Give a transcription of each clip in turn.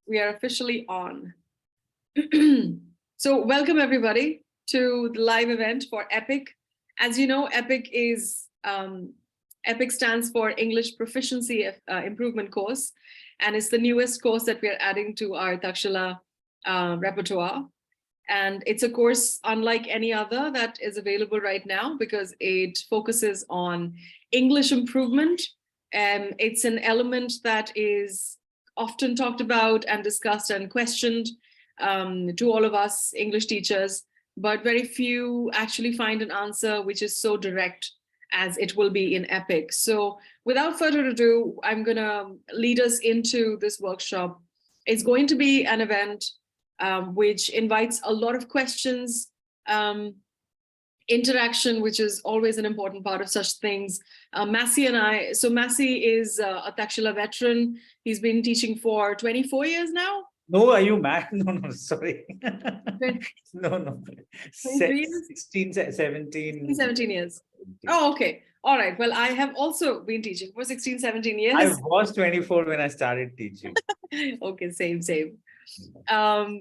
We are officially on. So welcome everybody to the live event for EPIC. As you know, EPIC stands for English Proficiency Improvement course, and it's the newest course that we are adding to our Takshzila repertoire. And it's a course unlike any other that is available right now because it focuses on English improvement. And it's an element that is often talked about and discussed and questioned to all of us English teachers, but very few actually find an answer which is so direct as it will be in EPIC. So without further ado, I'm gonna lead us into this workshop. It's going to be an event which invites a lot of questions, interaction, which is always an important part of such things. Massey and I, so Massey is a Takshzila veteran. He's been teaching for 24 years now. No, are you mad? No, sorry. No. 16, 17. 17 years. Oh, okay. All right. Well, I have also been teaching for 16, 17 years. I was 24 when I started teaching. Okay, same.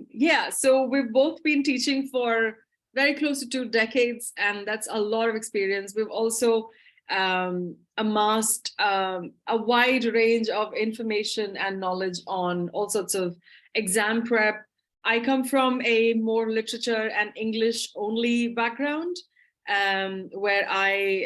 Yeah, so we've both been teaching for very close to 2 decades, and that's a lot of experience. We've also amassed a wide range of information and knowledge on all sorts of exam prep. I come from a more literature and English only background, where I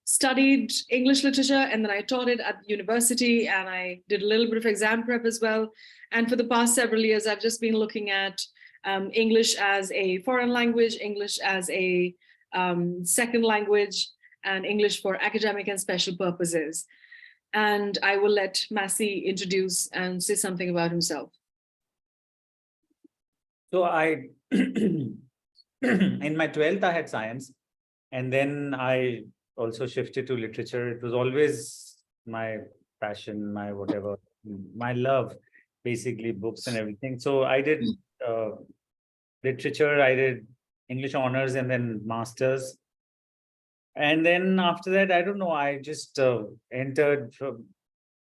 studied English literature and then I taught it at university, and I did a little bit of exam prep as well. And for the past several years, I've just been looking at English as a foreign language, English as a second language, and English for academic and special purposes. And I will let Massey introduce and say something about himself. So I, in my 12th, I had science, and then I also shifted to literature. It was always my passion, my whatever, my love, basically books and everything. So I did literature, I did English honors and then masters. And then after that, I don't know, I just entered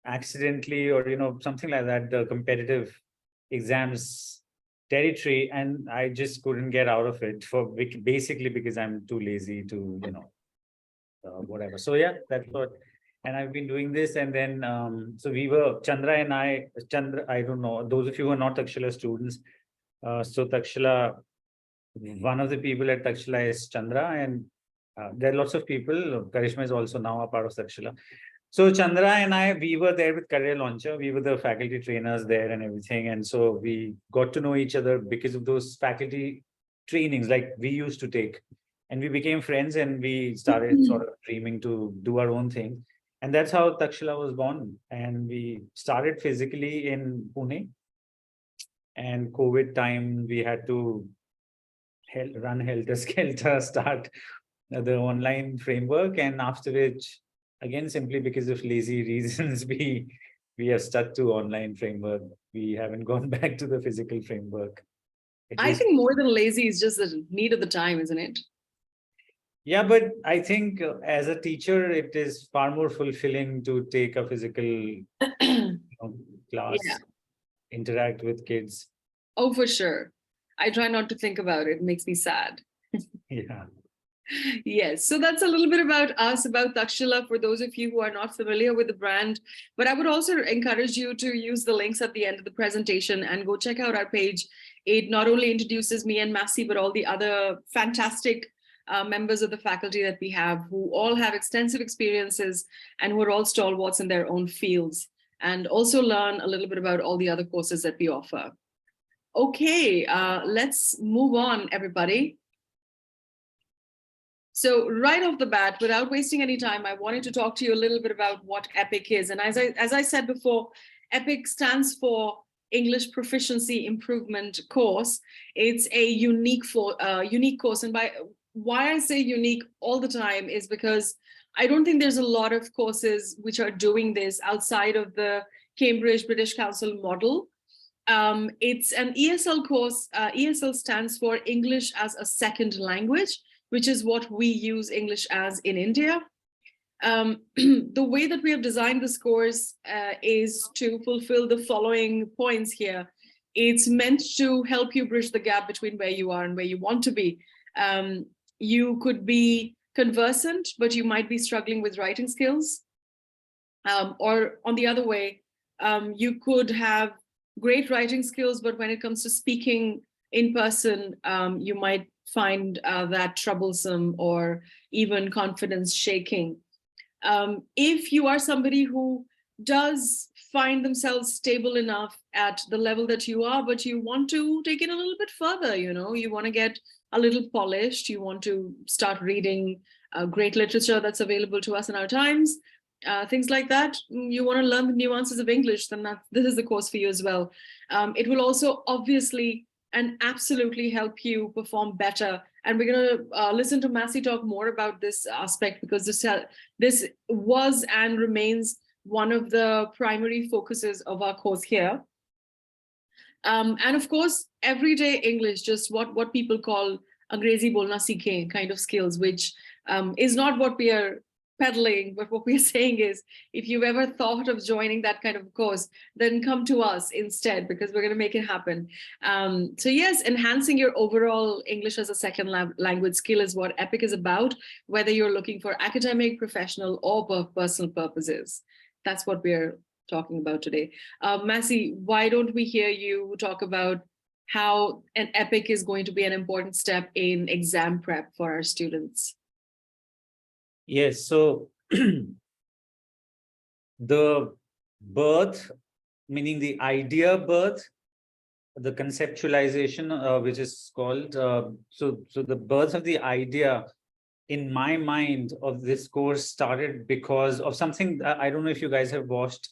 accidentally or, something like that, the competitive exams territory, and I just couldn't get out of it basically because I'm too lazy to, whatever. So yeah, that's what. And I've been doing this, and then so we were Chandra, I don't know, those of you who are not Takshzila students. So Takshzila, one of the people at Takshzila is Chandra, and there are lots of people. Karishma is also now a part of Takshzila. So Chandra and we were there with Career Launcher. We were the faculty trainers there and everything. And so we got to know each other because of those faculty trainings like we used to take. And we became friends, and we started sort of dreaming to do our own thing. And that's how Takshzila was born. And we started physically in Pune. And COVID time, we had to run helter-skelter, start the online framework. And after which, again, simply because of lazy reasons, we are stuck to online framework. We haven't gone back to the physical framework. I think more than lazy is just the need of the time, isn't it? Yeah, but I think as a teacher, it is far more fulfilling to take a physical class, interact with kids. Oh, for sure. I try not to think about it. It makes me sad. Yeah. Yes, so that's a little bit about us, about Takshzila, for those of you who are not familiar with the brand. But I would also encourage you to use the links at the end of the presentation and go check out our page. It not only introduces me and Massey, but all the other fantastic members of the faculty that we have, who all have extensive experiences and who are all stalwarts in their own fields, and also learn a little bit about all the other courses that we offer. Okay, let's move on, everybody. So right off the bat, without wasting any time, I wanted to talk to you a little bit about what EPIC is. And as I said before, EPIC stands for English Proficiency Improvement course. It's a unique course. And why I say unique all the time is because I don't think there's a lot of courses which are doing this outside of the Cambridge British Council model. It's an ESL course. ESL stands for English as a Second Language, which is what we use English as in India. The way that we have designed this course is to fulfill the following points here. It's meant to help you bridge the gap between where you are and where you want to be. You could be conversant, but you might be struggling with writing skills. Or on the other way, you could have great writing skills, but when it comes to speaking in person, you might find that troublesome or even confidence shaking. If you are somebody who does find themselves stable enough at the level that you are, but you want to take it a little bit further, you want to get a little polished, you want to start reading great literature that's available to us in our times, things like that, you want to learn the nuances of English, then this is the course for you as well. It will also obviously and absolutely help you perform better. And we're going to listen to Massey talk more about this aspect, because this was and remains one of the primary focuses of our course here. And of course, everyday English, just what people call Angrezi bolna seekhe kind of skills, which is not what we are peddling, but what we're saying is, if you've ever thought of joining that kind of course, then come to us instead, because we're going to make it happen. So yes, enhancing your overall English as a second language skill is what EPIC is about, whether you're looking for academic, professional, or personal purposes. That's what we're talking about today. Massey, why don't we hear you talk about how an EPIC is going to be an important step in exam prep for our students? Yes, so the birth, meaning the idea birth, the conceptualization, which is called, so the birth of the idea in my mind of this course started because of something. I don't know if you guys have watched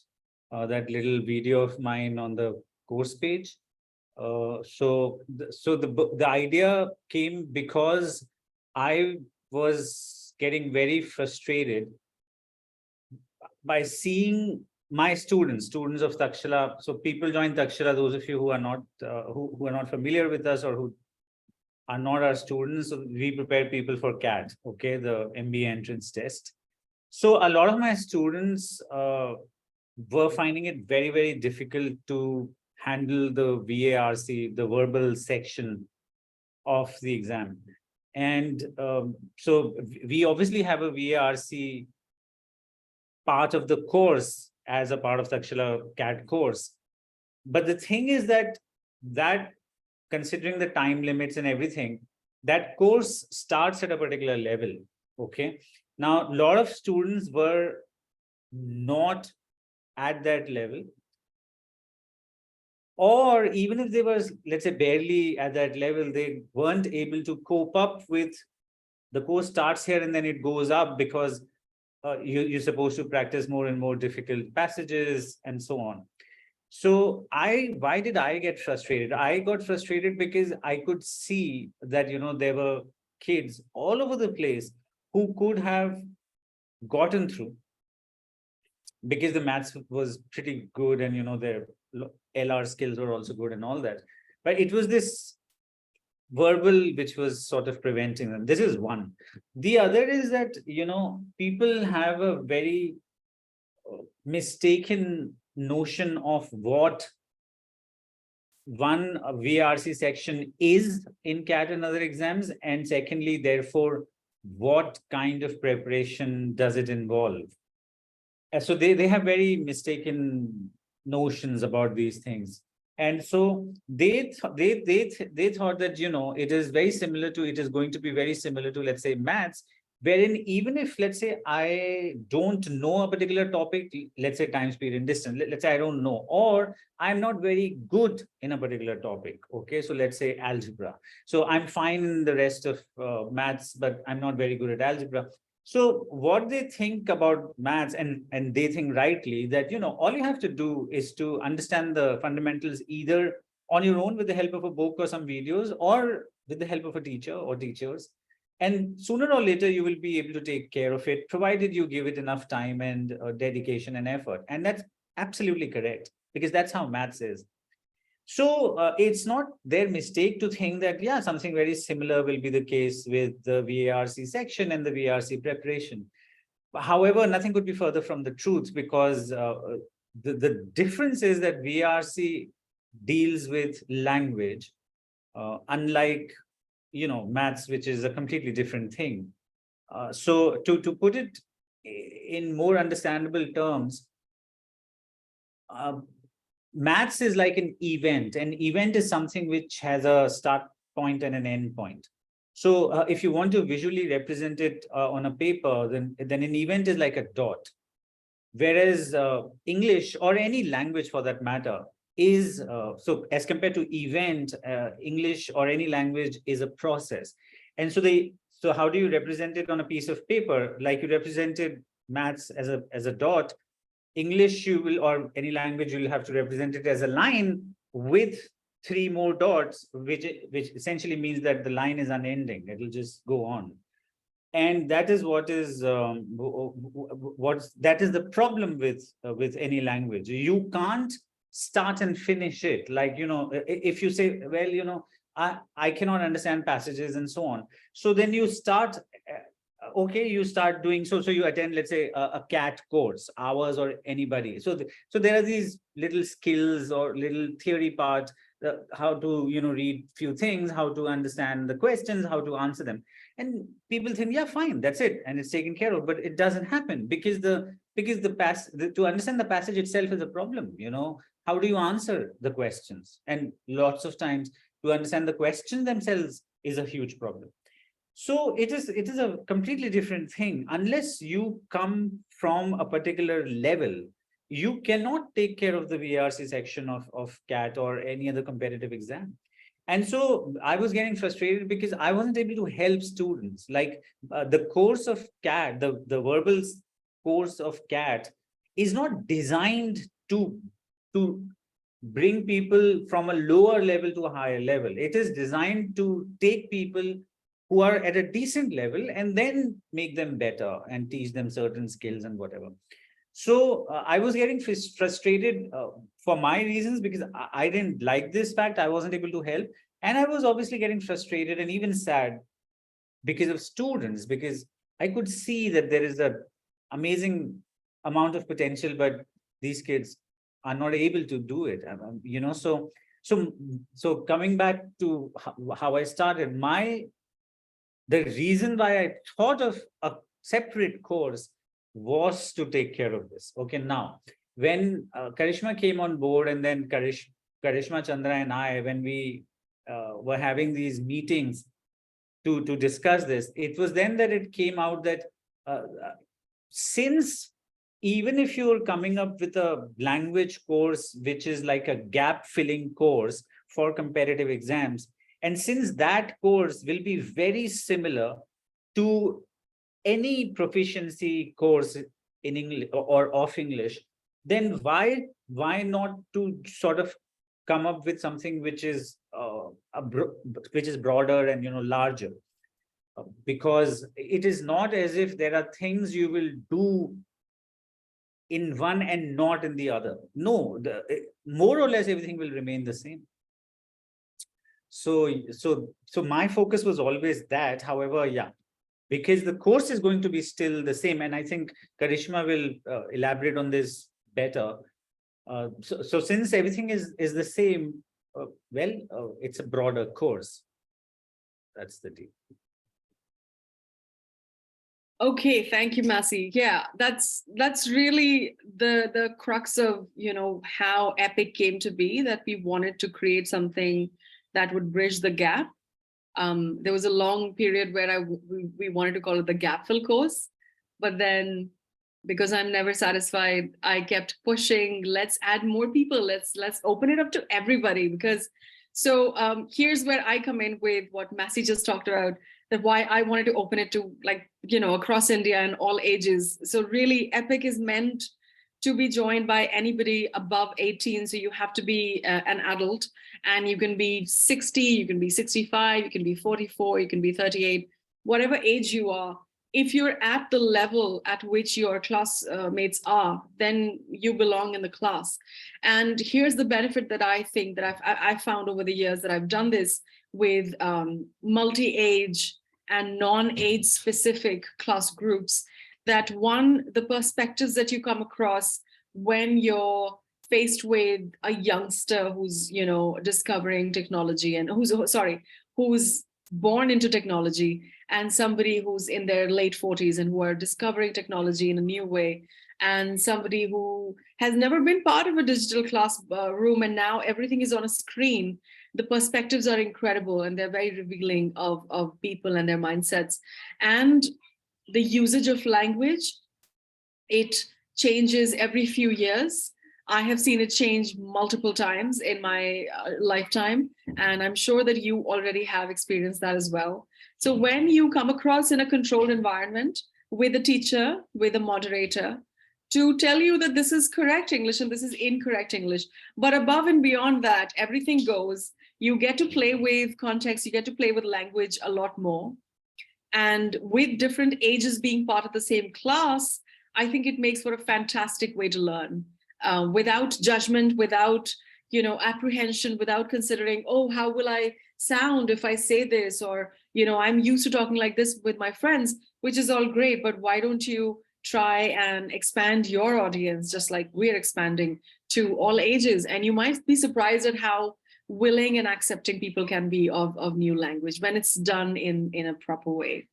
that little video of mine on the course page. So the idea came because I was getting very frustrated by seeing my students of Takshzila. So people join Takshzila, those of you who are not who are not familiar with us or who are not our students, so we prepare people for CAT, okay, the MBA entrance test. So a lot of my students were finding it very, very difficult to handle the VARC, the verbal section of the exam. And so we obviously have a VARC part of the course as a part of Takshzila CAT course. But the thing is that considering the time limits and everything, that course starts at a particular level. Okay. Now, a lot of students were not at that level. Or even if they were, let's say, barely at that level, they weren't able to cope up with the course starts here and then it goes up because you're supposed to practice more and more difficult passages and so on. So why did I get frustrated? I got frustrated because I could see that, there were kids all over the place who could have gotten through because the maths was pretty good and, their LR skills were also good and all that. But it was this verbal which was sort of preventing them. This is one. The other is that, people have a very mistaken notion of what one VRC section is in CAT and other exams, and secondly, therefore, what kind of preparation does it involve? So they have very mistaken notions about these things. And so they thought that, it is very similar to, it is going to be very similar to, let's say, maths, wherein even if, let's say, I don't know a particular topic, let's say time, speed, and distance, let's say I don't know, or I'm not very good in a particular topic. Okay, so let's say algebra. So I'm fine in the rest of maths, but I'm not very good at algebra. So what they think about maths, and they think rightly that, all you have to do is to understand the fundamentals either on your own with the help of a book or some videos, or with the help of a teacher or teachers. And sooner or later, you will be able to take care of it, provided you give it enough time and dedication and effort. And that's absolutely correct, because that's how maths is. So it's not their mistake to think that, yeah, something very similar will be the case with the VARC section and the VARC preparation. However, nothing could be further from the truth, because the difference is that VRC deals with language, unlike, maths, which is a completely different thing. So to put it in more understandable terms, maths is like an event. An event is something which has a start point and an end point. So if you want to visually represent it on a paper, then an event is like a dot. Whereas English, or any language for that matter, is so as compared to event, English or any language is a process. And so how do you represent it on a piece of paper? Like you represented maths as a dot, English you will, or any language, you'll have to represent it as a line with 3 more dots, which essentially means that the line is unending. It'll just go on. And that is what is that is the problem with any language. You can't start and finish it. Like, if you say, well, I cannot understand passages and so on. So then you start, okay, you start doing, so you attend, let's say, a CAT course, ours or anybody. So there are these little skills or little theory parts, how to, read few things, how to understand the questions, how to answer them. And people think, yeah, fine, that's it, and it's taken care of. But it doesn't happen, because to understand the passage itself is a problem. How do you answer the questions? And lots of times to understand the questions themselves is a huge problem. So it is a completely different thing. Unless you come from a particular level, you cannot take care of the VRC section of CAT or any other competitive exam. And so I was getting frustrated because I wasn't able to help students. Like the course of CAT, the verbal course of CAT is not designed to bring people from a lower level to a higher level. It is designed to take people who are at a decent level and then make them better and teach them certain skills and whatever. So I was getting frustrated for my reasons, because I didn't like this fact. I wasn't able to help. And I was obviously getting frustrated and even sad because of students, because I could see that there is an amazing amount of potential, but these kids are not able to do it. So coming back to how I started, the reason why I thought of a separate course was to take care of this. Okay, now, when Karishma came on board, and then Karishma, Chandra and I, when we were having these meetings to discuss this, it was then that it came out that since even if you're coming up with a language course, which is like a gap filling course for competitive exams, and since that course will be very similar to any proficiency course in English or of English, then why not to sort of come up with something which is broader and larger? Because it is not as if there are things you will do in one and not in the other. No, more or less everything will remain the same. So my focus was always that. However, yeah, because the course is going to be still the same, and I think Karishma will elaborate on this better. So since everything is the same, it's a broader course. That's the deal. Okay, thank you, Massey. Yeah, that's really the crux of how EPIC came to be, that we wanted to create something that would bridge the gap. There was a long period where we wanted to call it the gap fill course, but then because I'm never satisfied, I kept pushing. Let's add more people. Let's open it up to everybody. Because here's where I come in with what Massey just talked about, that why I wanted to open it to across India and all ages. So really, EPIC is meant to be joined by anybody above 18. So you have to be an adult, and you can be 60, you can be 65, you can be 44, you can be 38, whatever age you are. If you're at the level at which your classmates are, then you belong in the class. And here's the benefit that I think that I've found over the years that I've done this with multi-age and non-age specific class groups, that one, the perspectives that you come across when you're faced with a youngster who's, you know, discovering technology, and who's born into technology, and somebody who's in their late 40s and who are discovering technology in a new way, and somebody who has never been part of a digital classroom and now everything is on a screen. The perspectives are incredible, and they're very revealing of people and their mindsets. And the usage of language, it changes every few years. I have seen it change multiple times in my lifetime, and I'm sure that you already have experienced that as well. So when you come across in a controlled environment with a teacher, with a moderator, to tell you that this is correct English and this is incorrect English, but above and beyond that, everything goes. You get to play with context, you get to play with language a lot more. And with different ages being part of the same class, I think it makes for a fantastic way to learn, without judgment, without, you know, apprehension, without considering, oh, how will I sound if I say this? Or, you know, I'm used to talking like this with my friends, which is all great, but why don't you try and expand your audience just like we're expanding to all ages? And you might be surprised at how willing and accepting people can be of new language when it's done in a proper way.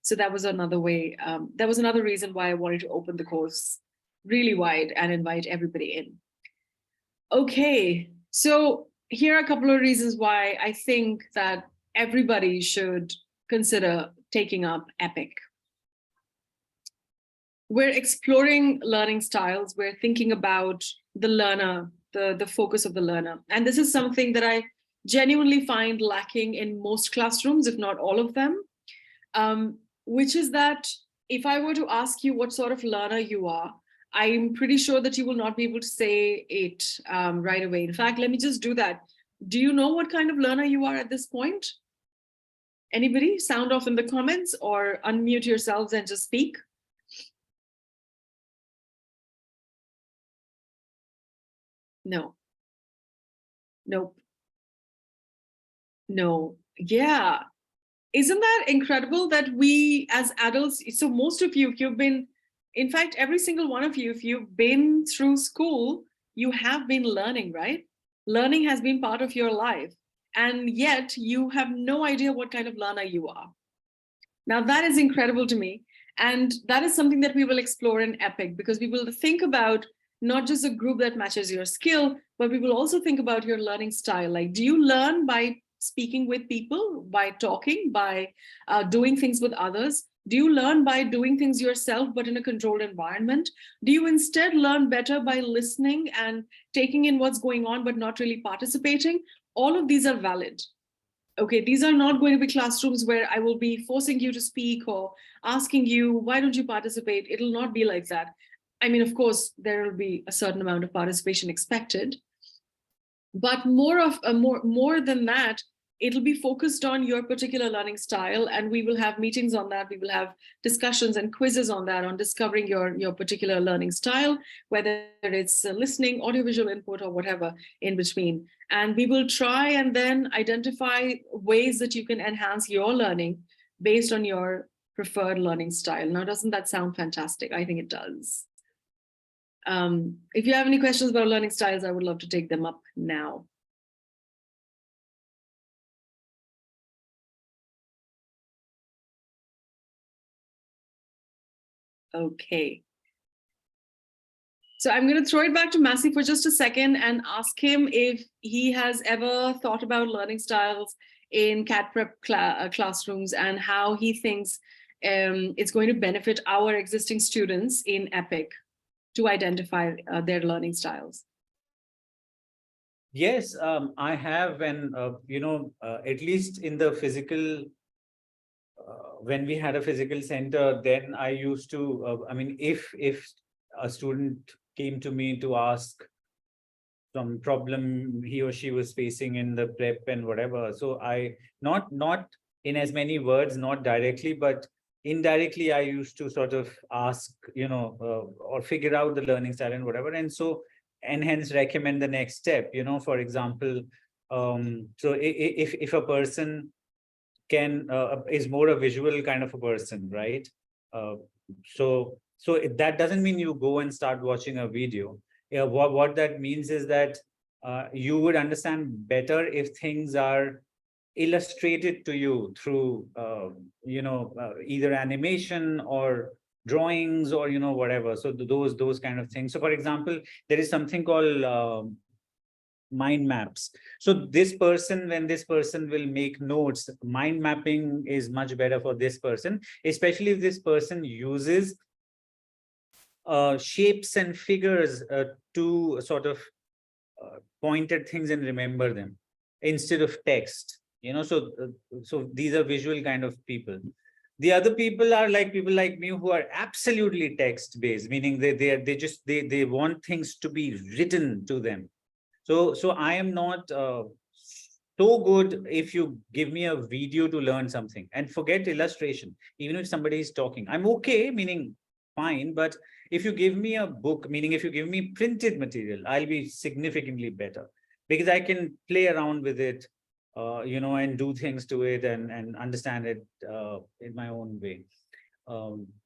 So that was another way, that was another reason why I wanted to open the course really wide and invite everybody in. Okay, so here are a couple of reasons why I think that everybody should consider taking up EPIC. We're exploring learning styles. We're thinking about the learner, the focus of the learner. And this is something that I genuinely find lacking in most classrooms, if not all of them, which is that if I were to ask you what sort of learner you are, I'm pretty sure that you will not be able to say it right away. In fact, let me just do that. Do you know what kind of learner you are at this point? Anybody? Sound off in the comments or unmute yourselves and just speak. No. Nope. No. Yeah. Isn't that incredible that we as adults, so most of you, if you've been, in fact, every single one of you, if you've been through school, you have been learning, right? Learning has been part of your life. And yet you have no idea what kind of learner you are. Now that is incredible to me. And that is something that we will explore in EPIC, because we will think about not just a group that matches your skill, but we will also think about your learning style. Like, do you learn by speaking with people, by talking, by doing things with others? Do you learn by doing things yourself, but in a controlled environment? Do you instead learn better by listening and taking in what's going on, but not really participating? All of these are valid. Okay, these are not going to be classrooms where I will be forcing you to speak or asking you, why don't you participate? It'll not be like that. I mean, of course, there will be a certain amount of participation expected, but more than that, it'll be focused on your particular learning style, and we will have meetings on that. We will have discussions and quizzes on that, on discovering your particular learning style, whether it's listening, audiovisual input, or whatever in between. And we will try and then identify ways that you can enhance your learning based on your preferred learning style. Now, doesn't that sound fantastic? I think it does. If you have any questions about learning styles, I would love to take them up now. Okay. So I'm going to throw it back to Massey for just a second and ask him if he has ever thought about learning styles in CAT prep classrooms and how he thinks it's going to benefit our existing students in EPIC to identify their learning styles. Yes, I have, and at least in the physical, when we had a physical center, then I used to, I mean, if a student came to me to ask some problem he or she was facing in the prep and whatever, so I, not in as many words, not directly, but indirectly, I used to sort of ask, or figure out the learning style and whatever, and so, and hence recommend the next step, for example, so if a person can is more a visual kind of a person, right? that doesn't mean you go and start watching a video. Yeah, what that means is that you would understand better if things are illustrated to you through either animation or drawings or whatever. So those kind of things. So for example, there is something called mind maps. So this person, when this person will make notes, mind mapping is much better for this person, especially if this person uses shapes and figures to sort of point at things and remember them instead of text. So these are visual kind of people. The other people are like people like me who are absolutely text based, meaning they want things to be written to them. So I am not so good if you give me a video to learn something, and forget illustration. Even if somebody is talking, I'm okay, meaning fine. But if you give me a book, meaning if you give me printed material, I'll be significantly better because I can play around with it, and do things to it and understand it in my own way.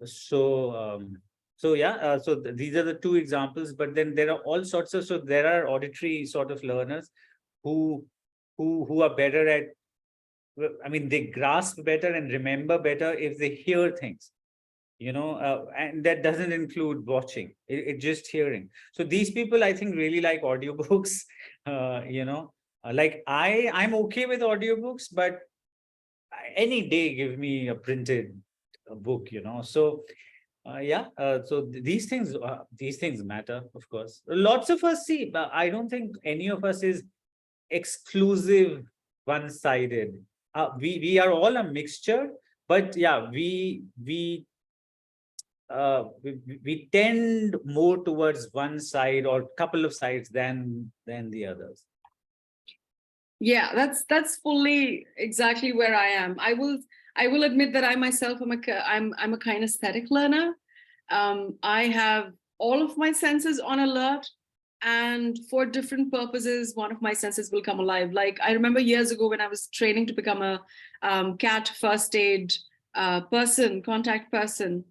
So yeah, these are the two examples, but then there are all sorts of, so there are auditory sort of learners who are better at, I mean, they grasp better and remember better if they hear things, and that doesn't include watching, it's just hearing. So these people, I think, really like audiobooks. Like I'm okay with audiobooks, but any day give me a printed book, so these things matter, of course. Lots of us see, but I don't think any of us is exclusive, one-sided. We are all a mixture, but yeah, we tend more towards one side or couple of sides than the others. Yeah, that's fully exactly where I am. I will admit that I myself am I'm a kinesthetic learner. I have all of my senses on alert, and for different purposes, one of my senses will come alive. Like I remember years ago when I was training to become a CAT first aid contact person.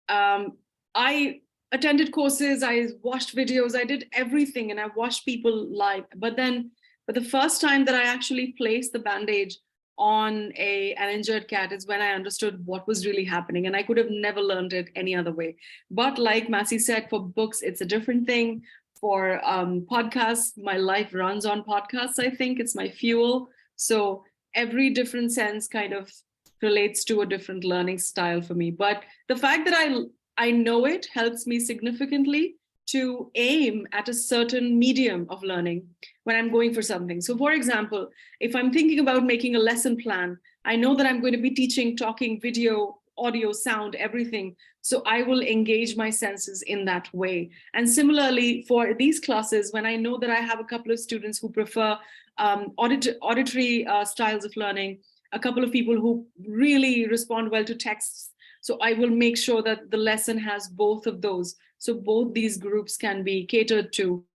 I attended courses, I watched videos, I did everything, and I watched people live. But the first time that I actually placed the bandage on an injured cat is when I understood what was really happening, and I could have never learned it any other way. But like Massey said, for books, it's a different thing. For podcasts, my life runs on podcasts. I think it's my fuel. So every different sense kind of relates to a different learning style for me. But the fact that I know it helps me significantly to aim at a certain medium of learning when I'm going for something. So for example, if I'm thinking about making a lesson plan, I know that I'm going to be teaching, talking, video, audio, sound, everything. So I will engage my senses in that way. And similarly for these classes, when I know that I have a couple of students who prefer auditory styles of learning, a couple of people who really respond well to texts, so I will make sure that the lesson has both of those. So both these groups can be catered to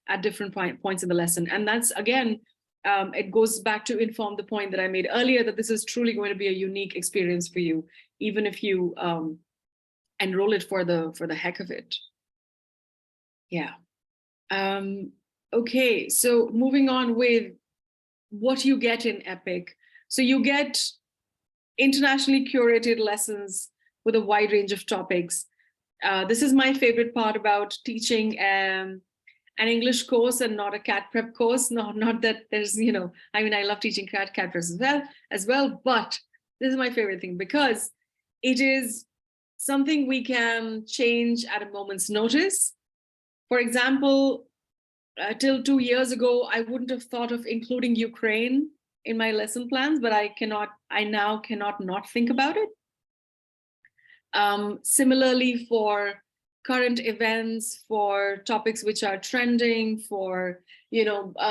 at different points in the lesson. And that's, again, it goes back to inform the point that I made earlier, that this is truly going to be a unique experience for you, even if you enroll it for the heck of it. Yeah. Okay, so moving on with what you get in EPIC. So you get internationally curated lessons with a wide range of topics. This is my favorite part about teaching an English course and not a CAT prep course. Not that there's, I mean, I love teaching CAT prep as well, but this is my favorite thing because it is something we can change at a moment's notice. For example, till 2 years ago, I wouldn't have thought of including Ukraine in my lesson plans, but I now cannot not think about it. Similarly, for current events, for topics which are trending, for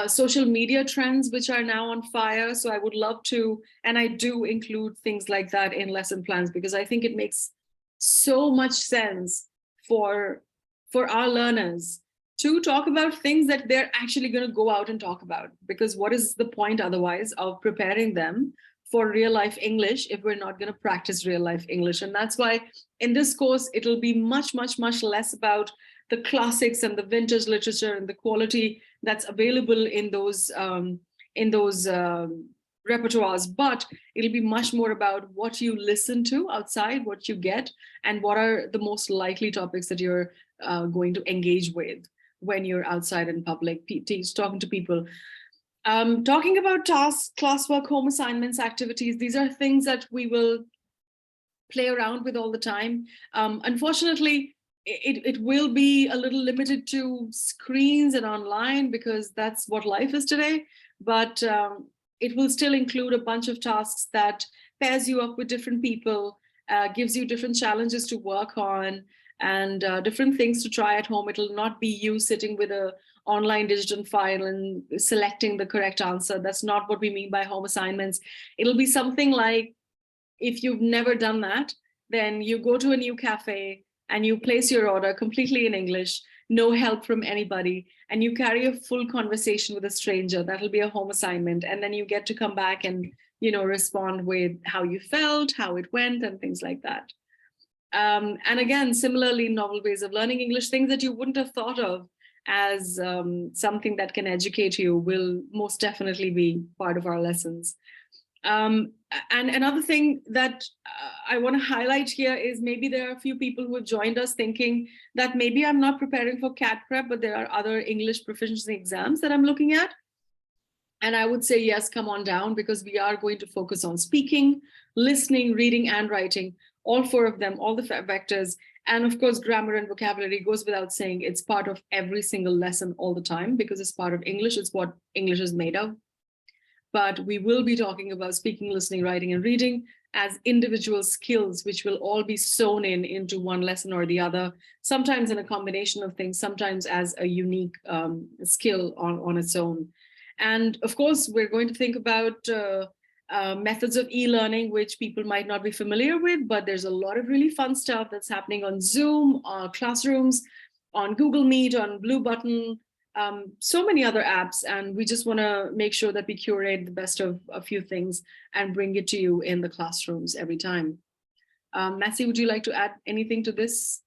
social media trends which are now on fire. So I would love to, and I do include things like that in lesson plans because I think it makes so much sense for our learners to talk about things that they're actually going to go out and talk about. Because what is the point otherwise of preparing them for real life English if we're not going to practice real life English. And that's why in this course, it'll be much, much, much less about the classics and the vintage literature and the quality that's available in those repertoires, but it'll be much more about what you listen to outside, what you get, and what are the most likely topics that you're going to engage with when you're outside in public, talking to people. Talking about tasks, classwork, home assignments, activities, these are things that we will play around with all the time. Unfortunately, it will be a little limited to screens and online because that's what life is today. But it will still include a bunch of tasks that pairs you up with different people, gives you different challenges to work on, and different things to try at home. It'll not be you sitting with a online digital file and selecting the correct answer. That's not what we mean by home assignments. It'll be something like, if you've never done that, then you go to a new cafe and you place your order completely in English, no help from anybody, and you carry a full conversation with a stranger. That'll be a home assignment. And then you get to come back and, respond with how you felt, how it went, and things like that. And again, similarly, novel ways of learning English, things that you wouldn't have thought of as something that can educate you will most definitely be part of our lessons. And another thing that I want to highlight here is maybe there are a few people who have joined us thinking that maybe I'm not preparing for CAT prep, but there are other English proficiency exams that I'm looking at. And I would say, yes, come on down, because we are going to focus on speaking, listening, reading, and writing, all four of them, all the vectors. And of course, grammar and vocabulary goes without saying. It's part of every single lesson all the time because it's part of English. It's what English is made of. But we will be talking about speaking, listening, writing, and reading as individual skills, which will all be sewn into one lesson or the other, sometimes in a combination of things, sometimes as a unique skill on its own. And of course, we're going to think about methods of e-learning, which people might not be familiar with, but there's a lot of really fun stuff that's happening on Zoom, on Classrooms, on Google Meet, on Blue Button, so many other apps. And we just want to make sure that we curate the best of a few things and bring it to you in the classrooms every time. Massey, would you like to add anything to this?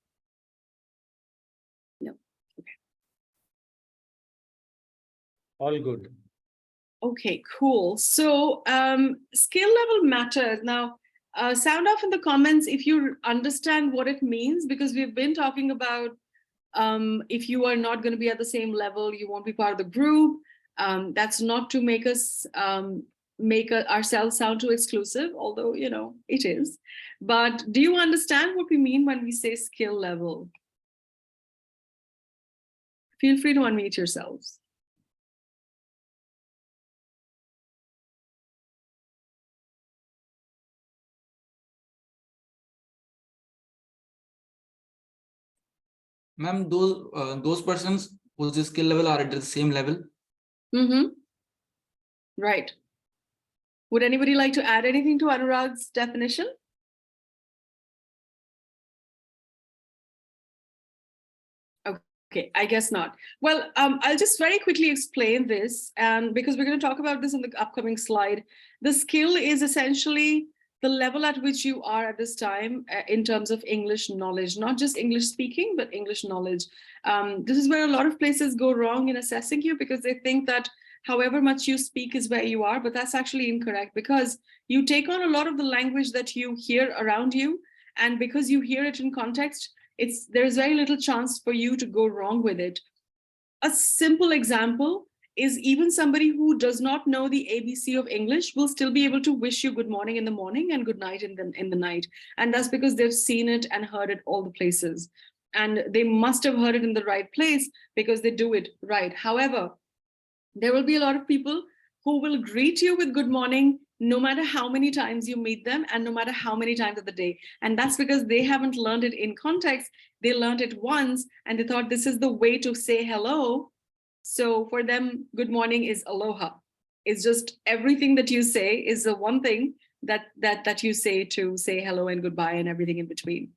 No. Okay. All good. Okay, cool. So skill level matters. Now, sound off in the comments if you understand what it means, because we've been talking about if you are not going to be at the same level, you won't be part of the group. That's not to make us ourselves sound too exclusive, although, it is. But do you understand what we mean when we say skill level? Feel free to unmute yourselves. Ma'am, those persons whose skill level are at the same level. Mm-hmm. Right. Would anybody like to add anything to Anurag's definition? Okay, I guess not. Well, I'll just very quickly explain this, and because we're going to talk about this in the upcoming slide. The skill is essentially the level at which you are at this time in terms of English knowledge, not just English speaking, but English knowledge. This is where a lot of places go wrong in assessing you, because they think that however much you speak is where you are, but that's actually incorrect, because you take on a lot of the language that you hear around you, and because you hear it in context, there's very little chance for you to go wrong with it. A simple example is even somebody who does not know the ABC of English will still be able to wish you good morning in the morning and good night in the night. And that's because they've seen it and heard it all the places. And they must have heard it in the right place because they do it right. However, there will be a lot of people who will greet you with good morning, no matter how many times you meet them and no matter how many times of the day. And that's because they haven't learned it in context. They learned it once and they thought this is the way to say hello. So for them, good morning is aloha. It's just everything that you say is the one thing that you say to say hello and goodbye and everything in between.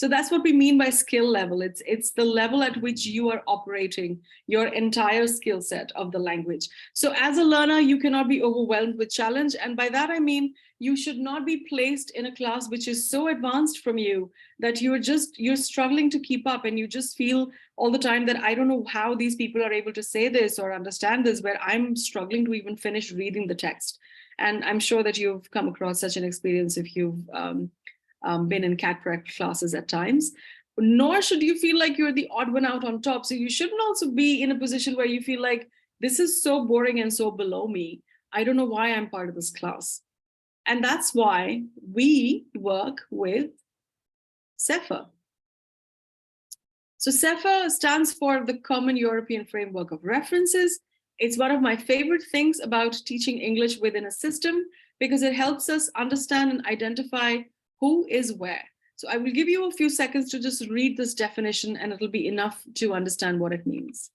So that's what we mean by skill level. It's the level at which you are operating your entire skill set of the language. So as a learner, you cannot be overwhelmed with challenge. And by that, I mean, you should not be placed in a class which is so advanced from you that you're struggling to keep up, and you just feel all the time that I don't know how these people are able to say this or understand this, where I'm struggling to even finish reading the text. And I'm sure that you've come across such an experience if you've been in CAT prep classes at times. Nor should you feel like you're the odd one out on top. So you shouldn't also be in a position where you feel like this is so boring and so below me. I don't know why I'm part of this class. And that's why we work with CEFA. So CEFA stands for the Common European Framework of References. It's one of my favorite things about teaching English within a system, because it helps us understand and identify who is where. So I will give you a few seconds to just read this definition, and it'll be enough to understand what it means.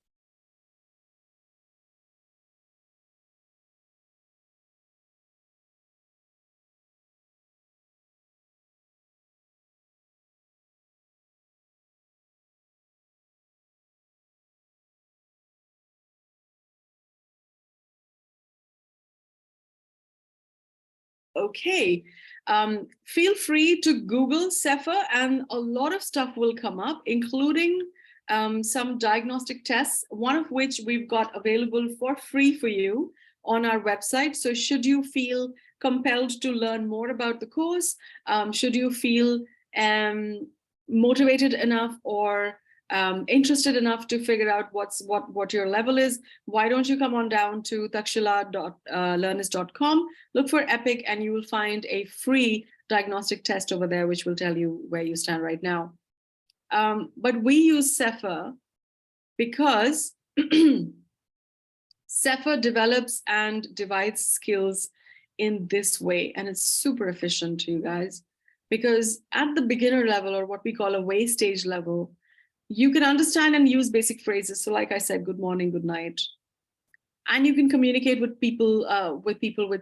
Okay, feel free to Google CEFA and a lot of stuff will come up, including some diagnostic tests, one of which we've got available for free for you on our website. So should you feel compelled to learn more about the course, should you feel motivated enough or interested enough to figure out what your level is, why don't you come on down to takshzila.learners.com, look for EPIC, and you will find a free diagnostic test over there, which will tell you where you stand right now. But we use CEFA because CEFA develops and divides skills in this way, and it's super efficient, you guys, because at the beginner level, or what we call a way stage level, you can understand and use basic phrases. So like I said, good morning, good night. And you can communicate with people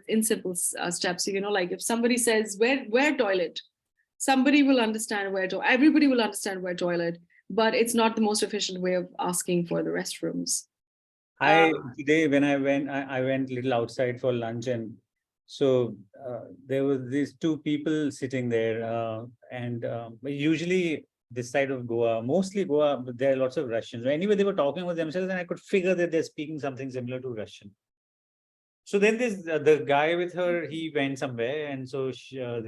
in simple steps. So, you know, like if somebody says, where toilet? Somebody will understand where to, everybody will understand where toilet, but it's not the most efficient way of asking for the restrooms. Today when I went a little outside for lunch, and so there was these two people sitting there, and usually this side of Goa, mostly Goa, but there are lots of Russians. Anyway, they were talking with themselves, and I could figure that they're speaking something similar to Russian. So then this the guy with her, he went somewhere, and so she, I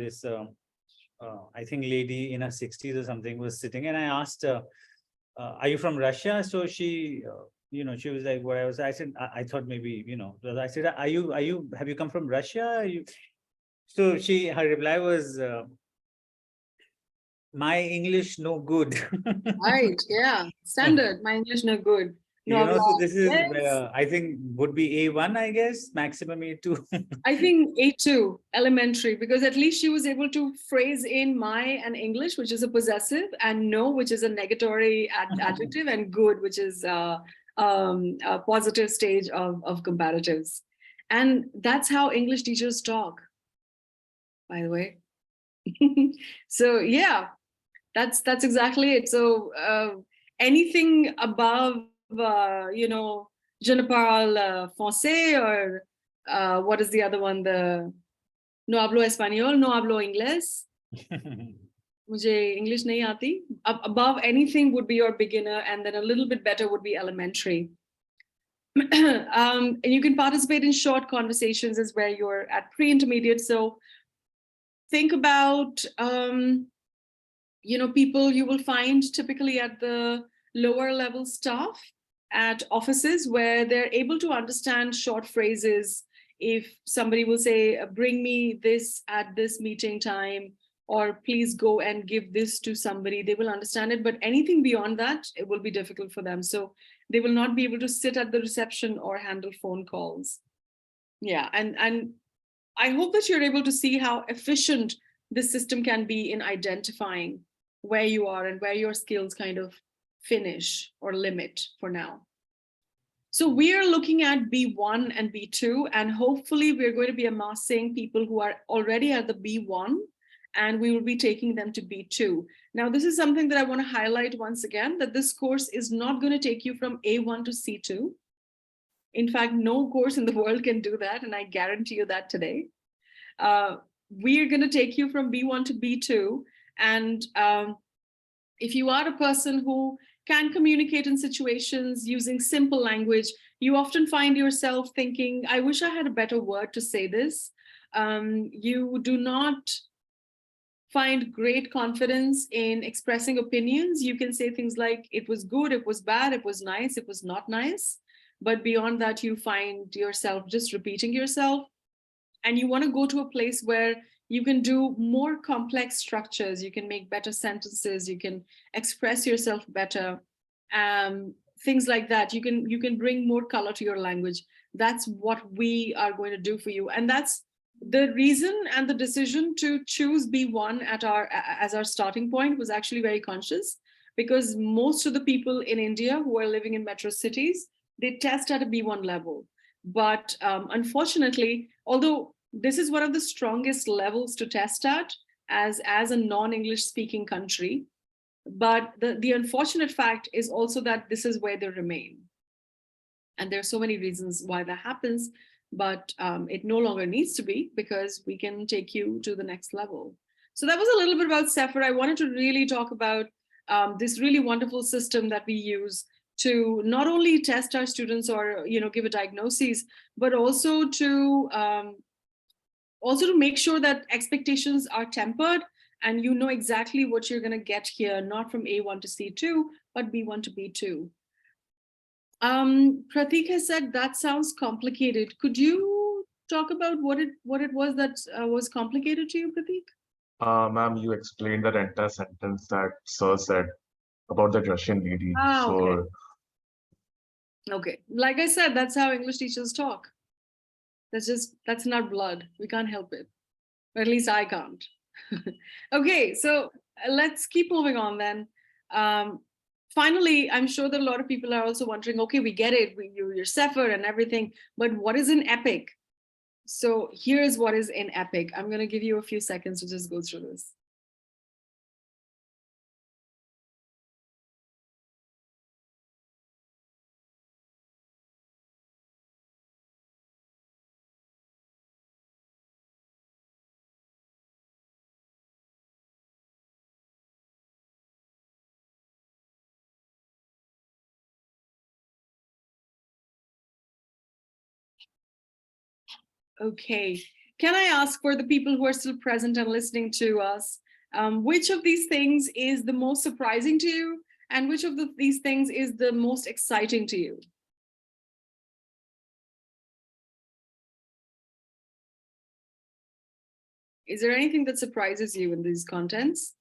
think lady in her 60s or something was sitting, and I asked her, "Are you from Russia?" So she, you know, she was like, "What?" I said, I thought maybe, you know, I said, have you come from Russia? So her reply was, my English no good. Right, yeah, standard, my English no good. No, You know, so this is, yes. I think would be A1, I guess, maximum A2. I think A2, elementary, because at least she was able to phrase in my and English, which is a possessive, and no, which is a negatory adjective, and good, which is a positive stage of comparatives. And that's how English teachers talk, by the way. So yeah, that's exactly it. So anything above, you know, je ne parle français, or what is the other one? The no hablo español, no hablo inglés. Mujhe English nahi aati. Above anything would be your beginner, and then a little bit better would be elementary. And you can participate in short conversations as where you're at pre-intermediate. So think about, you know, people you will find typically at the lower level staff at offices, where they're able to understand short phrases. If somebody will say, bring me this at this meeting time, or please go and give this to somebody, they will understand it. But anything beyond that, it will be difficult for them. So they will not be able to sit at the reception or handle phone calls. Yeah, and I hope that you're able to see how efficient this system can be in identifying where you are and where your skills kind of finish or limit for now. So we are looking at B1 and B2, and hopefully we're going to be amassing people who are already at the B1 and we will be taking them to B2. Now, this is something that I want to highlight once again, that this course is not going to take you from A1 to C2. In fact, no course in the world can do that, and I guarantee you that today. We're going to take you from B1 to B2, and if you are a person who can communicate in situations using simple language, you often find yourself thinking, I wish I had a better word to say this. You do not find great confidence in expressing opinions. You can say things like, it was good, it was bad, it was nice, it was not nice. But beyond that, you find yourself just repeating yourself. And you want to go to a place where you can do more complex structures, you can make better sentences, you can express yourself better, things like that. You can bring more color to your language. That's what we are going to do for you. And that's the reason, and the decision to choose B1 as our starting point was actually very conscious, because most of the people in India who are living in metro cities, they test at a B1 level. But unfortunately, although this is one of the strongest levels to test at as a non-English speaking country, but the unfortunate fact is also that this is where they remain. And there are so many reasons why that happens, but it no longer needs to be, because we can take you to the next level. So that was a little bit about CEFR. I wanted to really talk about this really wonderful system that we use to not only test our students or give a diagnosis, but also to make sure that expectations are tempered and you know exactly what you're going to get here, not from A1 to C2, but B1 to B2. Pratik has said that sounds complicated. Could you talk about what it was that was complicated to you, Pratik? Ma'am, you explained that entire sentence that Sir said about that Russian lady. Okay. Okay, like I said, that's how English teachers talk. That's in our blood. We can't help it, or at least I can't. Okay, so let's keep moving on then. Finally, I'm sure that a lot of people are also wondering, okay, we get it, you're CEFR and everything, but what is an EPIC? So here's what is in EPIC. I'm going to give you a few seconds to just go through this. Okay, can I ask for the people who are still present and listening to us, which of these things is the most surprising to you, and which of these things is the most exciting to you? Is there anything that surprises you in these contents?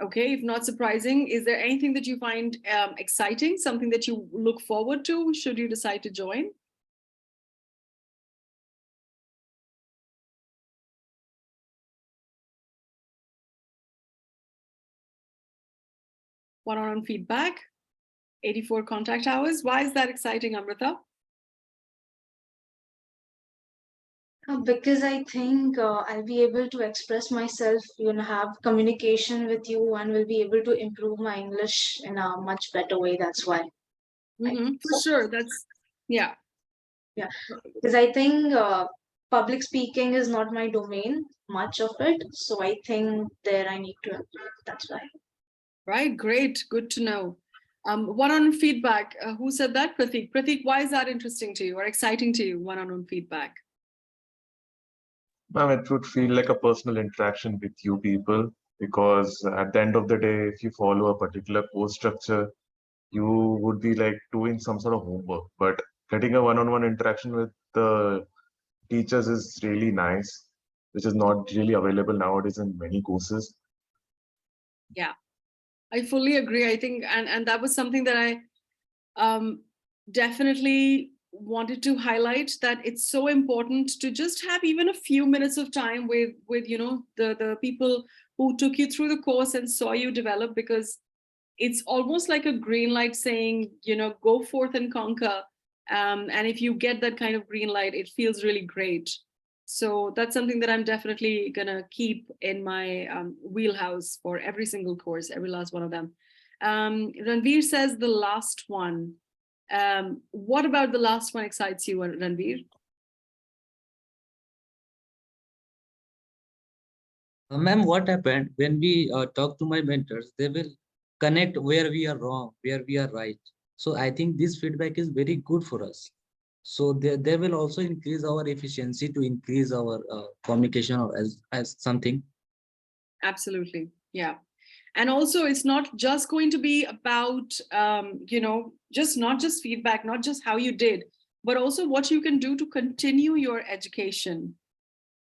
Okay, if not surprising, is there anything that you find exciting, something that you look forward to should you decide to join? One-on-one feedback, 84 contact hours. Why is that exciting, Amrita? Because I think I'll be able to express myself, have communication with you, and will be able to improve my English in a much better way. That's why. For sure. That's, yeah. Yeah, because I think public speaking is not my domain, much of it. So I think there I need to improve. That's why. Right, great, good to know. One-on-one feedback, who said that? Pratik. Pratik, why is that interesting to you or exciting to you, one-on-one feedback? Ma'am, it would feel like a personal interaction with you people, because at the end of the day, if you follow a particular course structure, you would be like doing some sort of homework. But getting a one-on-one interaction with the teachers is really nice, which is not really available nowadays in many courses. Yeah, I fully agree. I think, and that was something that I definitely wanted to highlight, that it's so important to just have even a few minutes of time with the people who took you through the course and saw you develop, because it's almost like a green light saying, go forth and conquer. And if you get that kind of green light, it feels really great. So that's something that I'm definitely gonna keep in my wheelhouse for every single course, every last one of them. Ranveer says the last one. What about the last one excites you, Ranveer? Ma'am, what happened when we talk to my mentors, they will connect where we are wrong, where we are right. So I think this feedback is very good for us. So they will also increase our efficiency to increase our communication or as something. Absolutely. Yeah. And also it's not just going to be about, not just feedback, not just how you did, but also what you can do to continue your education.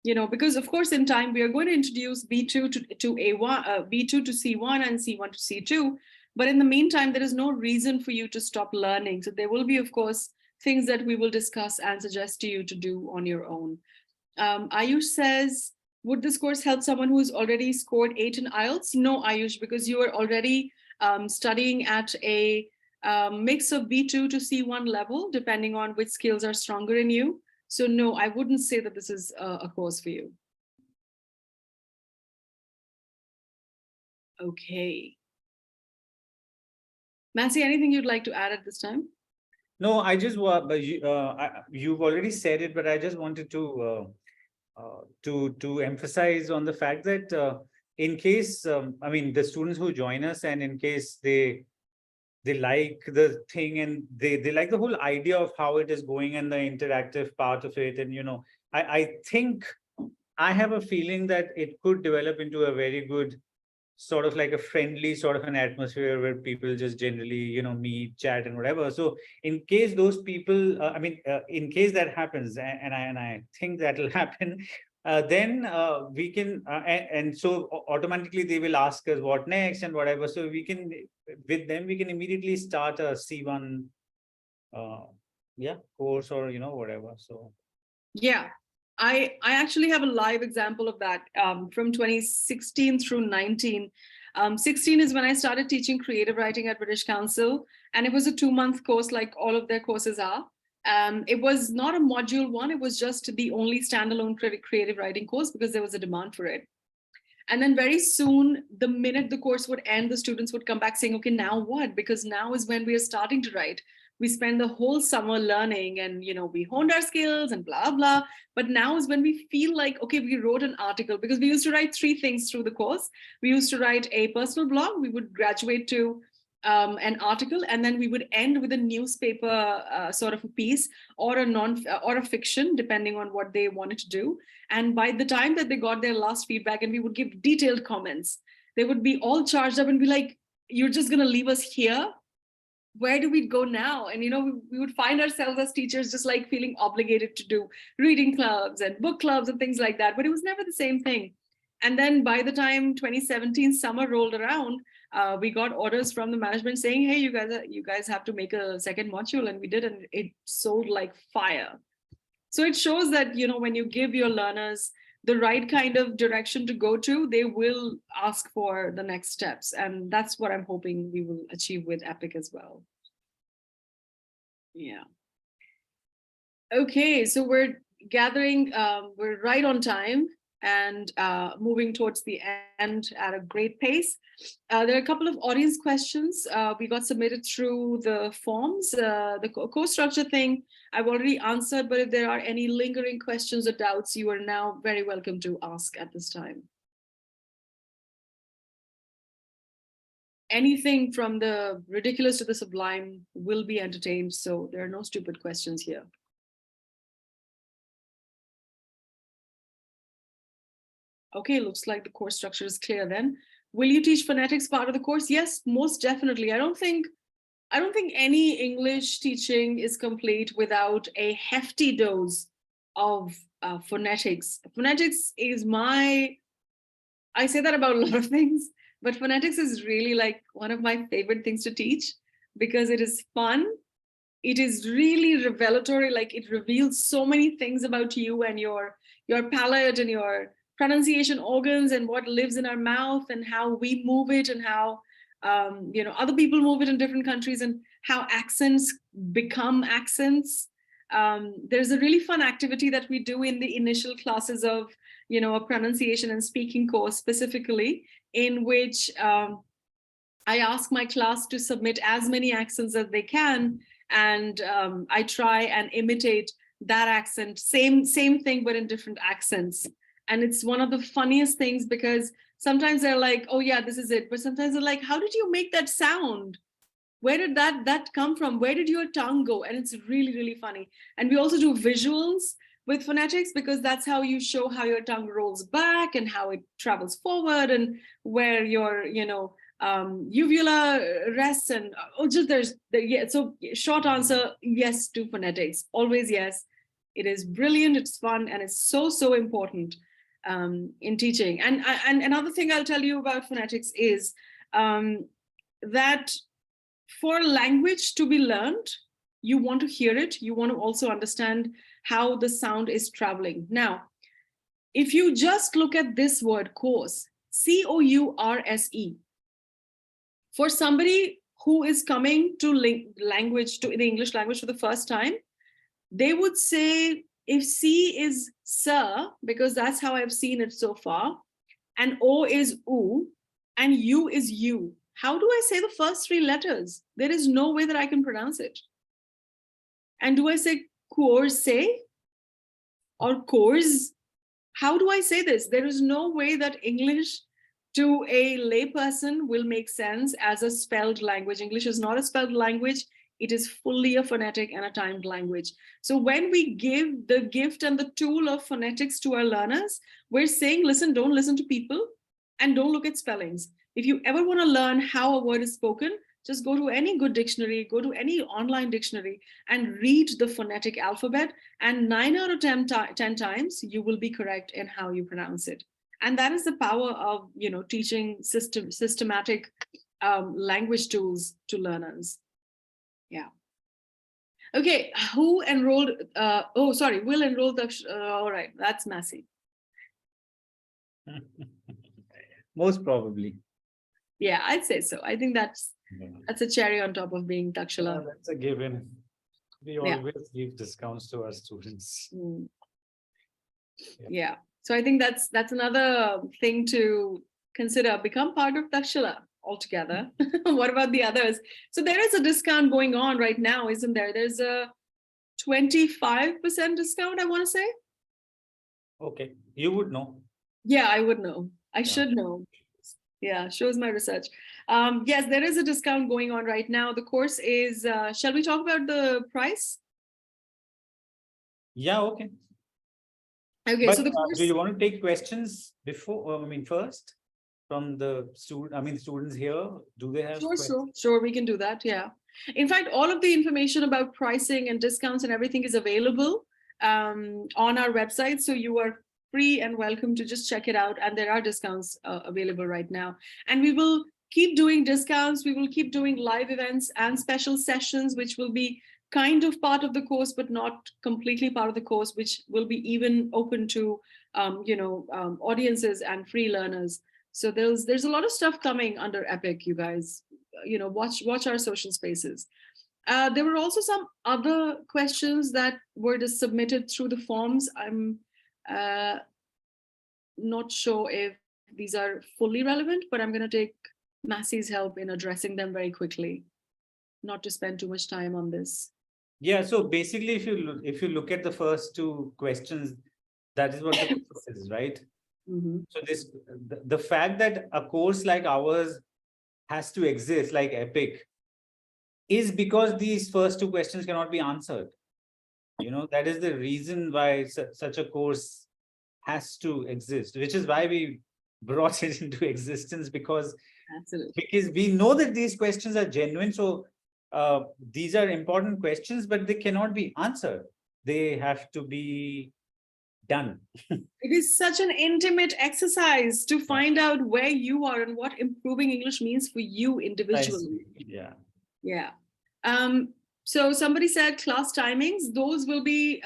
Because of course in time we are going to introduce B2 to A1, B2 to C1 and C1 to C2. But in the meantime, there is no reason for you to stop learning. So there will be, of course, things that we will discuss and suggest to you to do on your own. Ayush says, would this course help someone who's already scored 8 in IELTS? No, Ayush, because you are already studying at a mix of B2 to C1 level, depending on which skills are stronger in you. So no, I wouldn't say that this is a course for you. Okay. Massey, anything you'd like to add at this time? No, I just want, but you've already said it, but I just wanted to emphasize on the fact that in case, I mean, the students who join us, and in case they like the thing and they like the whole idea of how it is going and the interactive part of it, and I think I have a feeling that it could develop into a very good sort of like a friendly sort of an atmosphere where people just generally meet, chat and whatever. So in case those people in case that happens, and I think that will happen, then we can and so automatically they will ask us what next and whatever, so we can, with them we can immediately start a C1 course or whatever. So yeah, I actually have a live example of that from 2016 through 19. 16 is when I started teaching creative writing at British Council, and it was a 2-month course like all of their courses are. It was not a module 1, it was just the only standalone creative writing course because there was a demand for it. And then very soon, the minute the course would end, the students would come back saying, okay, now what? Because now is when we are starting to write. We spend the whole summer learning and, we honed our skills and blah, blah. But now is when we feel like, okay, we wrote an article, because we used to write 3 things through the course. We used to write a personal blog. We would graduate to an article, and then we would end with a newspaper sort of a piece or a fiction, depending on what they wanted to do. And by the time that they got their last feedback and we would give detailed comments, they would be all charged up and be like, you're just going to leave us here? Where do we go now? And we would find ourselves as teachers just like feeling obligated to do reading clubs and book clubs and things like that, but it was never the same thing. And then by the time 2017 summer rolled around, we got orders from the management saying, hey, you guys have to make a second module, and we did, and it sold like fire. So it shows that when you give your learners the right kind of direction to go to, they will ask for the next steps. And that's what I'm hoping we will achieve with EPIC as well. Yeah. Okay, so we're gathering, we're right on time and moving towards the end at a great pace. There are a couple of audience questions we got submitted through the forms. The course structure thing I've already answered, but if there are any lingering questions or doubts, you are now very welcome to ask at this time. Anything from the ridiculous to the sublime will be entertained, so there are no stupid questions here. Okay, looks like the course structure is clear then. Will you teach phonetics part of the course? Yes, most definitely. I don't think any English teaching is complete without a hefty dose of phonetics. Phonetics is I say that about a lot of things, but phonetics is really like one of my favorite things to teach because it is fun. It is really revelatory, like it reveals so many things about you and your palate and your pronunciation organs and what lives in our mouth and how we move it and how other people move it in different countries and how accents become accents. There's a really fun activity that we do in the initial classes of, a pronunciation and speaking course specifically, in which I ask my class to submit as many accents as they can, and I try and imitate that accent, same thing, but in different accents. And it's one of the funniest things, because sometimes they're like, oh yeah, this is it. But sometimes they're like, how did you make that sound? Where did that come from? Where did your tongue go? And it's really, really funny. And we also do visuals with phonetics, because that's how you show how your tongue rolls back and how it travels forward, and where your, uvula rests. And so short answer, yes to phonetics, always yes. It is brilliant, it's fun, and it's so important in teaching. And another thing I'll tell you about phonetics is that for language to be learned, you want to hear it, you want to also understand how the sound is traveling. Now, if you just look at this word course, C-O-U-R-S-E, for somebody who is coming to language, to the English language for the first time, they would say, if C is sir, because that's how I've seen it so far, and O is oo, and U is you, how do I say the first three letters? There is no way that I can pronounce it. And do I say course or course? How do I say this? There is no way that English to a layperson will make sense as a spelled language. English is not a spelled language. It is fully a phonetic and a timed language. So when we give the gift and the tool of phonetics to our learners, we're saying, listen, don't listen to people and don't look at spellings. If you ever want to learn how a word is spoken, just go to any good dictionary, go to any online dictionary and read the phonetic alphabet. And 9 out of 10 times, you will be correct in how you pronounce it. And that is the power of, teaching systematic language tools to learners. Yeah. Okay, who enrolled? Will enroll the. All right, that's Massey. Most probably. Yeah, I'd say so. I think that's a cherry on top of being Takshzila. That's a given. We Yeah. always give discounts to our students. Mm. Yeah. So I think that's another thing to consider. Become part of Takshzila altogether. What about the others? So there is a discount going on right now, isn't there? There's a 25% discount, I want to say. Okay, you would know. Yeah, I would know. I should know. Yeah, shows my research. Yes, there is a discount going on right now. The course is, shall we talk about the price? Yeah, okay. Okay, But so the course. do you want to take questions before, first from the students here? Do they have questions? Sure, we can do that. Yeah. In fact, all of the information about pricing and discounts and everything is available on our website. So you are free and welcome to just check it out. And there are discounts available right now. And we will keep doing discounts. We will keep doing live events and special sessions, which will be kind of part of the course, but not completely part of the course, which will be even open to, audiences and free learners. So there's a lot of stuff coming under EPIC, you guys. Watch our social spaces. There were also some other questions that were just submitted through the forms. I'm not sure if these are fully relevant, but I'm going to take Massey's help in addressing them very quickly, not to spend too much time on this. Yeah, so basically, if you look at the first two questions, that is what the course is, right? Mm-hmm. So the fact that a course like ours has to exist, like EPIC, is because these first two questions cannot be answered. That is the reason why such a course has to exist, which is why we brought it into existence, because we know that these questions are genuine. So these are important questions, but they cannot be answered. They have to be done. It is such an intimate exercise to find out where you are and what improving English means for you individually. Yeah. Yeah. So somebody said class timings, those will be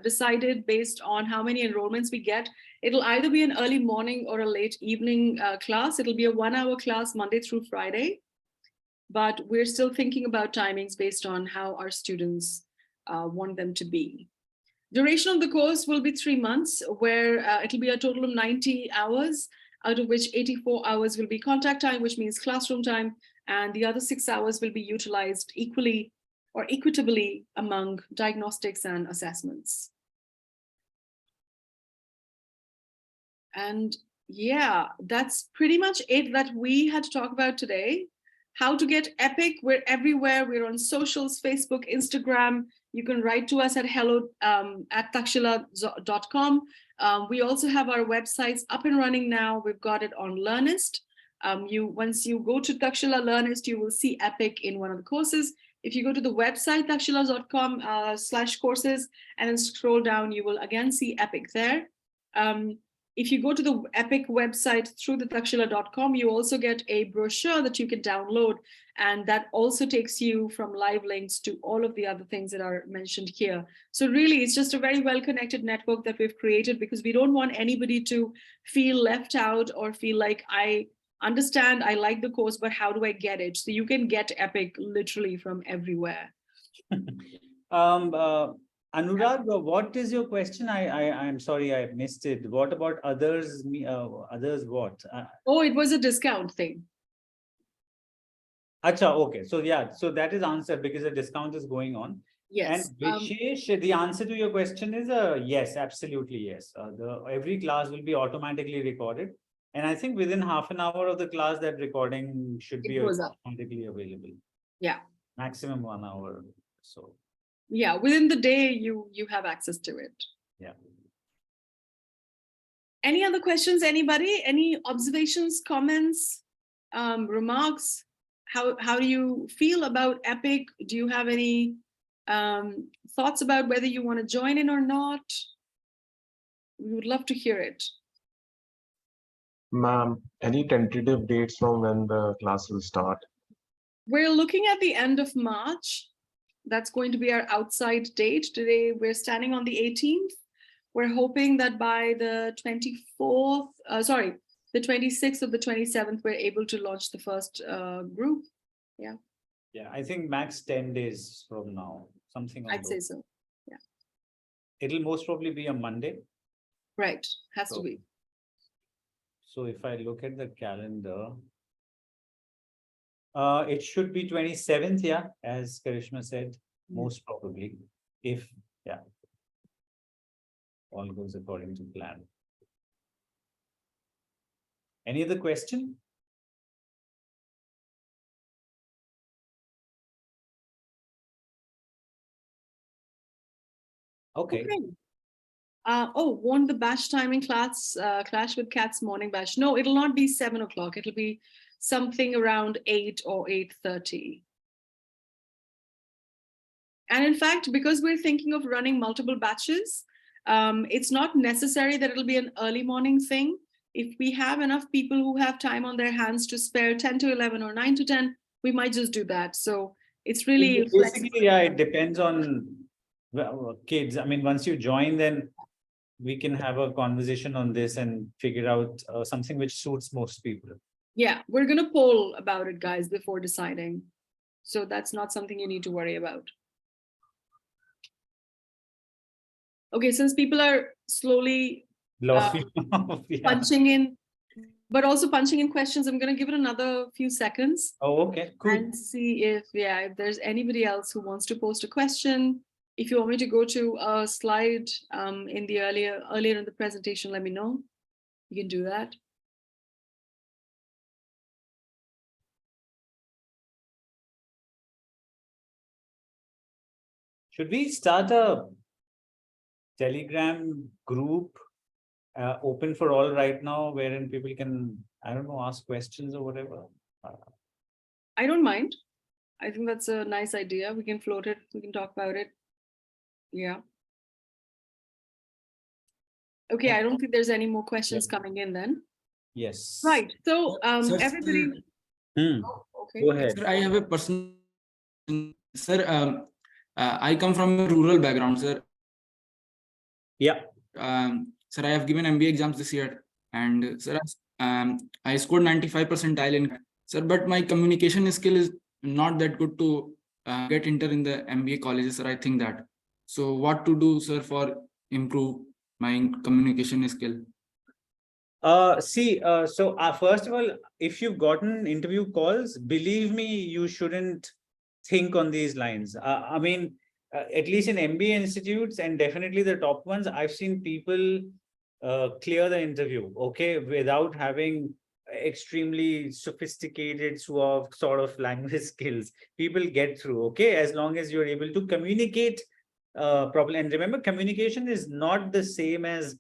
decided based on how many enrollments we get. It'll either be an early morning or a late evening class. It'll be a 1-hour class Monday through Friday, but we're still thinking about timings based on how our students want them to be. Duration of the course will be 3 months, where it'll be a total of 90 hours, out of which 84 hours will be contact time, which means classroom time, and the other 6 hours will be utilized equally or equitably among diagnostics and assessments. And yeah, that's pretty much it that we had to talk about today. How to get EPIC, we're everywhere. We're on socials, Facebook, Instagram. You can write to us at hello@takshzila.com. We also have our websites up and running now. We've got it on Learnist. Once you go to Takshzila Learnist, you will see EPIC in one of the courses. If you go to the website takshzila.com/courses and then scroll down, you will again see EPIC there. If you go to the EPIC website through the takshzila.com, you also get a brochure that you can download, and that also takes you from live links to all of the other things that are mentioned here. So really, it's just a very well-connected network that we've created, because we don't want anybody to feel left out or feel like, I understand, I like the course, but how do I get it? So you can get EPIC literally from everywhere. Anurag, what is your question? I'm sorry, I missed it. What about others? Others what? Oh, it was a discount thing. Acha, okay. So yeah, so that is answered because the discount is going on. Yes. And Vishesh, the answer to your question is yes, absolutely yes. Every class will be automatically recorded. And I think within half an hour of the class, that recording should be automatically available. Yeah. Maximum 1 hour. So. Yeah, within the day, you have access to it. Yeah. Any other questions, anybody? Any observations, comments, remarks? How do you feel about EPIC? Do you have any thoughts about whether you want to join in or not? We would love to hear it. Ma'am, any tentative dates from when the class will start? We're looking at the end of March. That's going to be our outside date. Today, we're standing on the 18th. We're hoping that by the 24th, the 26th or the 27th, we're able to launch the first group. Yeah. Yeah, I think max 10 days from now, something like that. I'd say so. Yeah. It'll most probably be a Monday. Right. Has to be. So if I look at the calendar, it should be 27th, yeah, as Karishma said, most probably, if, yeah, all goes according to plan. Any other question? Okay. Won't the batch timing class clash with Kat's morning batch? No, it'll not be 7 o'clock. It'll be something around 8 or 8:30. And in fact, because we're thinking of running multiple batches, it's not necessary that it'll be an early morning thing. If we have enough people who have time on their hands to spare 10 to 11 or 9 to 10, we might just do that. So it's really basically, yeah, it depends on kids. I mean, once you join, then we can have a conversation on this and figure out something which suits most people. Yeah, we're going to poll about it, guys, before deciding. So that's not something you need to worry about. Okay, since people are slowly punching in, but also punching in questions, I'm going to give it another few seconds. Oh, okay, cool. And see if there's anybody else who wants to post a question. If you want me to go to a slide in the earlier in the presentation, let me know. You can do that. Should we start a Telegram group open for all right now, wherein people can, I don't know, ask questions or whatever? I don't mind. I think that's a nice idea. We can float it. We can talk about it. Yeah. Okay, I don't think there's any more questions coming in then. Yes. Right. So Sir, everybody. Hmm. Oh, okay. Go ahead. Sir, I have a personal Sir, I come from a rural background, sir. Yeah. Sir, I have given MBA exams this year, and sir, I scored 95 percentile in. Sir, but my communication skill is not that good to get enter in the MBA colleges, sir. I think that. So, what to do, sir, for improve my communication skill? First of all, if you've gotten interview calls, believe me, you shouldn't think on these lines. I mean, at least in MBA institutes and definitely the top ones, I've seen people clear the interview, okay, without having extremely sophisticated sort of language skills. People get through, okay, as long as you're able to communicate properly. And remember, communication is not the same as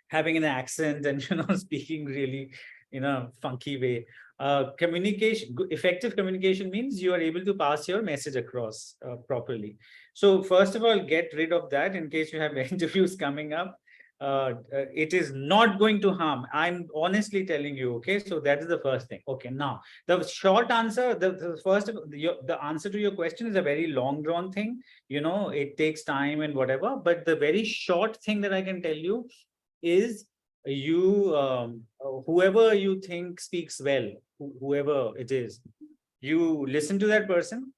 having an accent and speaking really in a funky way. Effective communication means you are able to pass your message across properly. So first of all, get rid of that in case you have interviews coming up. It is not going to harm. I'm honestly telling you, okay? So that is the first thing. Okay, now the short answer, the answer to your question is a very long drawn thing. It takes time and whatever, but the very short thing that I can tell you is whoever you think speaks well, whoever it is, you listen to that person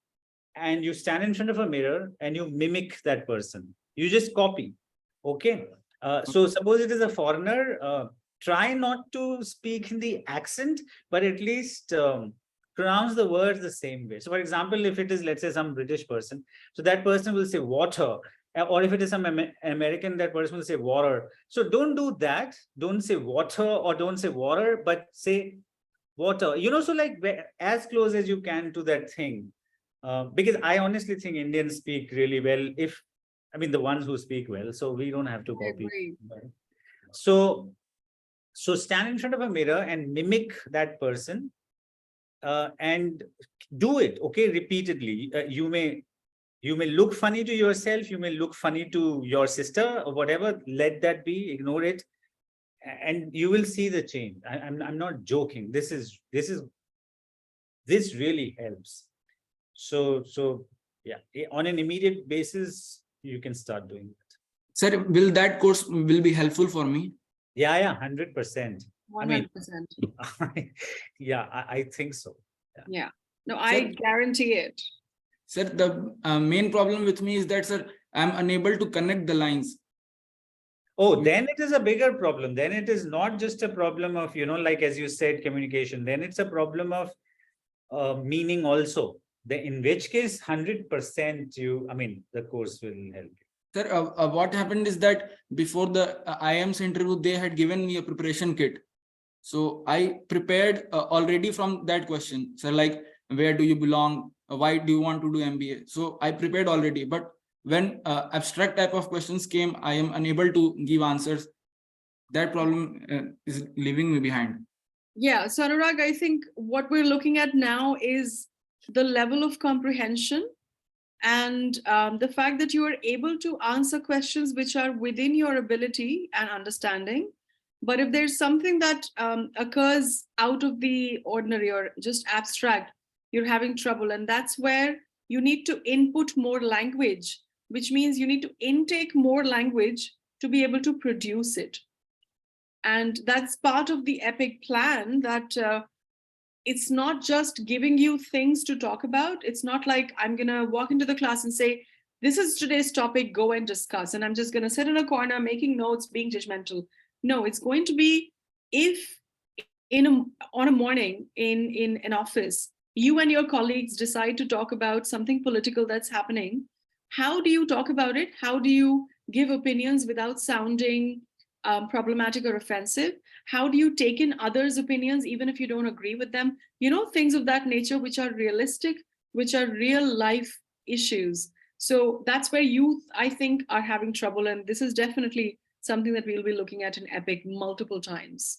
and you stand in front of a mirror and you mimic that person. You just copy. Okay. So suppose it is a foreigner, try not to speak in the accent, but at least pronounce the words the same way. So for example, if it is, let's say, some British person, so that person will say water. Or if it is some American, that person will say water. So don't do that. Don't say water or don't say water, but say water. So like as close as you can to that thing. Because I honestly think Indians speak really well. The ones who speak well. So we don't have to copy. So stand in front of a mirror and mimic that person and do it, okay, repeatedly. You may look funny to yourself, you may look funny to your sister or whatever, let that be, ignore it, and you will see the change. I'm not joking. This really helps. So yeah, on an immediate basis, you can start doing it. Sir, will that course will be helpful for me? Yeah, 100%. 100%. Yeah, I think so. Yeah. No, I guarantee it. Sir, the main problem with me is that, sir, I'm unable to connect the lines. Oh, then it is a bigger problem. Then it is not just a problem of, like as you said, communication. Then it's a problem of meaning also. In which case, 100% the course will help you. Sir, what happened is that before the IELTS interview, they had given me a preparation kit. So I prepared already from that question. So like, where do you belong? Why do you want to do MBA? So I prepared already, but when abstract type of questions came, I am unable to give answers. That problem is leaving me behind. Yeah, so Anurag, I think what we're looking at now is the level of comprehension and the fact that you are able to answer questions which are within your ability and understanding. But if there's something that occurs out of the ordinary or just abstract, you're having trouble. And that's where you need to input more language, which means you need to intake more language to be able to produce it. And that's part of the EPIC plan, that it's not just giving you things to talk about. It's not like I'm going to walk into the class and say, this is today's topic, go and discuss. And I'm just going to sit in a corner making notes, being judgmental. No, it's going to be if on a morning in an office, you and your colleagues decide to talk about something political that's happening. How do you talk about it? How do you give opinions without sounding problematic or offensive? How do you take in others' opinions, even if you don't agree with them? Things of that nature, which are realistic, which are real life issues. So that's where youth, I think, are having trouble. And this is definitely something that we'll be looking at in EPIC multiple times.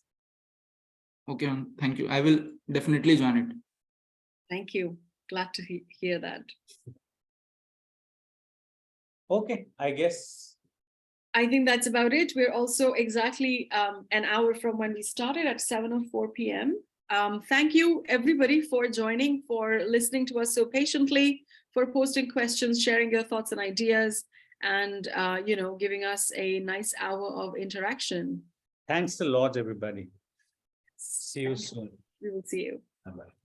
Okay, thank you. I will definitely join it. Thank you. Glad to hear that. Okay, I guess. I think that's about it. We're also exactly an hour from when we started at 7:04 p.m. Thank you, everybody, for joining, for listening to us so patiently, for posting questions, sharing your thoughts and ideas, and giving us a nice hour of interaction. Thanks a lot, everybody. See you Thank you. soon. We will see you. Bye-bye.